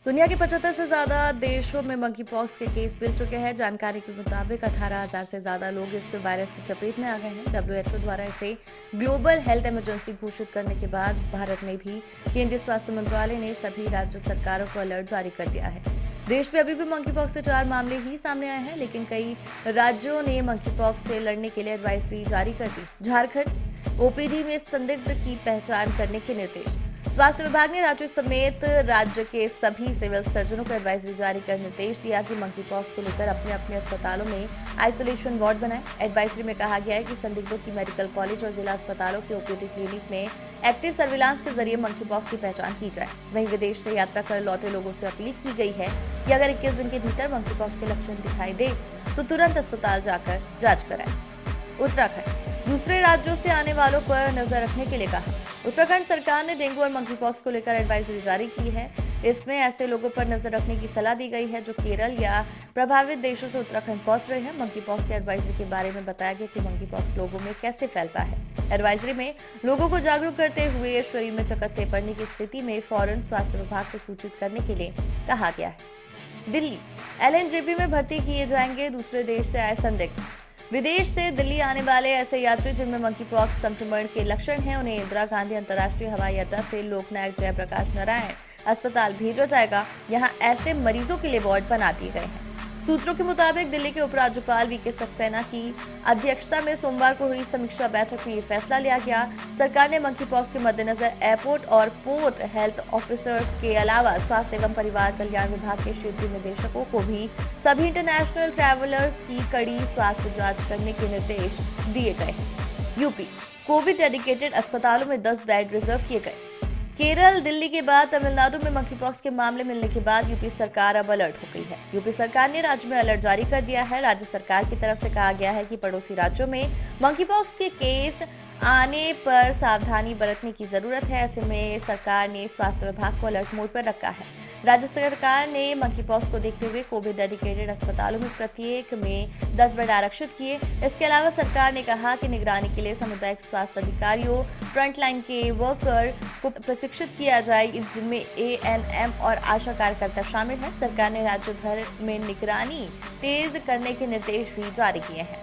दुनिया के 75 से ज्यादा देशों में मंकी पॉक्स के केस मिल चुके हैं। जानकारी के मुताबिक 18,000 से ज्यादा लोग इस वायरस की चपेट में आ गए हैं। डब्ल्यूएचओ द्वारा इसे ग्लोबल हेल्थ इमरजेंसी घोषित करने के बाद भारत में भी केंद्रीय स्वास्थ्य मंत्रालय ने सभी राज्य सरकारों को अलर्ट जारी कर दिया है। देश में अभी भी मंकी पॉक्स के 4 मामले ही सामने आए हैं, लेकिन कई राज्यों ने मंकी पॉक्स से लड़ने के लिए एडवाइजरी जारी कर दी। झारखंड ओपीडी में संदिग्ध की पहचान करने के निर्देश। स्वास्थ्य विभाग ने राज्य समेत राज्य के सभी सिविल सर्जनों को एडवाइजरी जारी कर निर्देश दिया कि मंकी पॉक्स को लेकर अपने अपने अस्पतालों में आइसोलेशन वार्ड बनाएं। एडवाइजरी में कहा गया है कि संदिग्धों की मेडिकल कॉलेज और जिला अस्पतालों के ओपीडी क्लिनिक में एक्टिव सर्विलांस के जरिए मंकी पॉक्स की पहचान की जाए। वहीं विदेश से यात्रा कर लौटे लोगों से अपील की गई है कि अगर 21 दिन के भीतर मंकी पॉक्स के लक्षण दिखाई दे तो तुरंत अस्पताल जाकर जांच कराएं। उत्तराखंड दूसरे राज्यों से आने वालों पर नजर रखने के लिए कहा। उत्तराखंड सरकार ने डेंगू और मंकी पॉक्स को लेकर एडवाइजरी जारी की है। इसमें ऐसे लोगों पर नजर रखने की सलाह दी गई है जो केरल या प्रभावित देशों से उत्तराखंड पहुंच रहे हैं। मंकी पॉक्स की एडवाइजरी के बारे में बताया गया कि मंकी पॉक्स लोगों में कैसे फैलता है। एडवाइजरी में लोगों को जागरूक करते हुए शरीर में चकत्ते पड़ने की स्थिति में फौरन स्वास्थ्य विभाग को सूचित करने के लिए कहा गया है। दिल्ली एलएनजेबी में भर्ती किए जाएंगे दूसरे देश से आए संदिग्ध। विदेश से दिल्ली आने वाले ऐसे यात्री जिनमें मंकी पॉक्स संक्रमण के लक्षण हैं, उन्हें इंदिरा गांधी अंतर्राष्ट्रीय हवाई अड्डा से लोकनायक जयप्रकाश नारायण अस्पताल भेजा जाएगा। यहां ऐसे मरीजों के लिए वार्ड बना दिए गए हैं। सूत्रों के मुताबिक दिल्ली के उपराज्यपाल वीके सक्सेना की अध्यक्षता में सोमवार को हुई समीक्षा बैठक में ये फैसला लिया गया। सरकार ने मंकी पॉक्स के मद्देनजर एयरपोर्ट और पोर्ट हेल्थ ऑफिसर्स के अलावा स्वास्थ्य एवं परिवार कल्याण विभाग के क्षेत्रीय निदेशकों को भी सभी इंटरनेशनल ट्रैवलर्स की कड़ी स्वास्थ्य जांच करने के निर्देश दिए गए हैं। यूपी कोविड डेडिकेटेड अस्पतालों में 10 बेड रिजर्व किए गए। केरल दिल्ली के बाद तमिलनाडु में मंकी पॉक्स के मामले मिलने के बाद यूपी सरकार अब अलर्ट हो गई है। यूपी सरकार ने राज्य में अलर्ट जारी कर दिया है। राज्य सरकार की तरफ से कहा गया है कि पड़ोसी राज्यों में मंकी पॉक्स के केस आने पर सावधानी बरतने की जरूरत है। ऐसे में सरकार ने स्वास्थ्य विभाग को अलर्ट मोड पर रखा है। राज्य सरकार ने मंकी पॉक्स को देखते हुए कोविड डेडिकेटेड अस्पतालों में प्रत्येक में 10 बेड आरक्षित किए। इसके अलावा सरकार ने कहा कि निगरानी के लिए सामुदायिक स्वास्थ्य अधिकारियों, फ्रंटलाइन के वर्कर को प्रशिक्षित किया जाए, जिनमें एएनएम और आशा कार्यकर्ता शामिल हैं। सरकार ने राज्य भर में निगरानी तेज करने के निर्देश भी जारी किए हैं।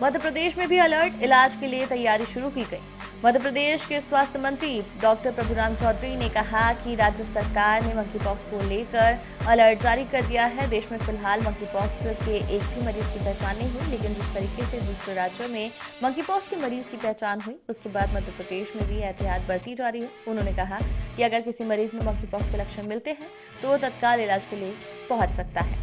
मध्य प्रदेश में भी अलर्ट, इलाज के लिए तैयारी शुरू की गई। मध्य प्रदेश के स्वास्थ्य मंत्री डॉक्टर प्रभुराम चौधरी ने कहा कि राज्य सरकार ने मंकी पॉक्स को लेकर अलर्ट जारी कर दिया है। देश में फिलहाल मंकी पॉक्स के एक भी मरीज की पहचान नहीं हुई, लेकिन जिस तरीके से दूसरे राज्यों में मंकी पॉक्स के मरीज की पहचान हुई, उसके बाद मध्य प्रदेश में भी एहतियात बरती जा रही है। उन्होंने कहा कि अगर किसी मरीज में मंकी पॉक्स के लक्षण मिलते हैं तो वो तत्काल इलाज के लिए पहुंच सकता है।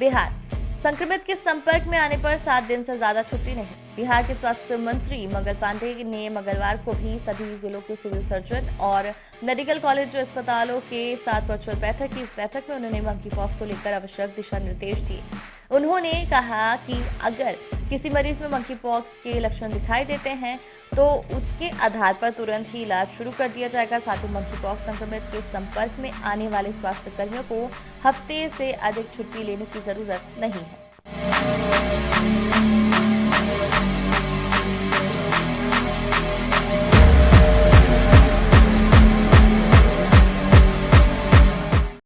बिहार संक्रमित के संपर्क में आने पर 7 दिन से ज्यादा छुट्टी नहीं। बिहार के स्वास्थ्य मंत्री मंगल पांडेय ने मंगलवार को भी सभी जिलों के सिविल सर्जन और मेडिकल कॉलेज अस्पतालों के साथ वर्चुअल बैठक की। इस बैठक में उन्होंने मंकी पॉक्स को लेकर आवश्यक दिशा निर्देश दिए। उन्होंने कहा कि अगर किसी मरीज में मंकी पॉक्स के लक्षण दिखाई देते हैं तो उसके आधार पर तुरंत ही इलाज शुरू कर दिया जाएगा। साथ ही मंकी पॉक्स संक्रमित के संपर्क में आने वाले स्वास्थ्य कर्मियों को हफ्ते से अधिक छुट्टी लेने की जरूरत नहीं है।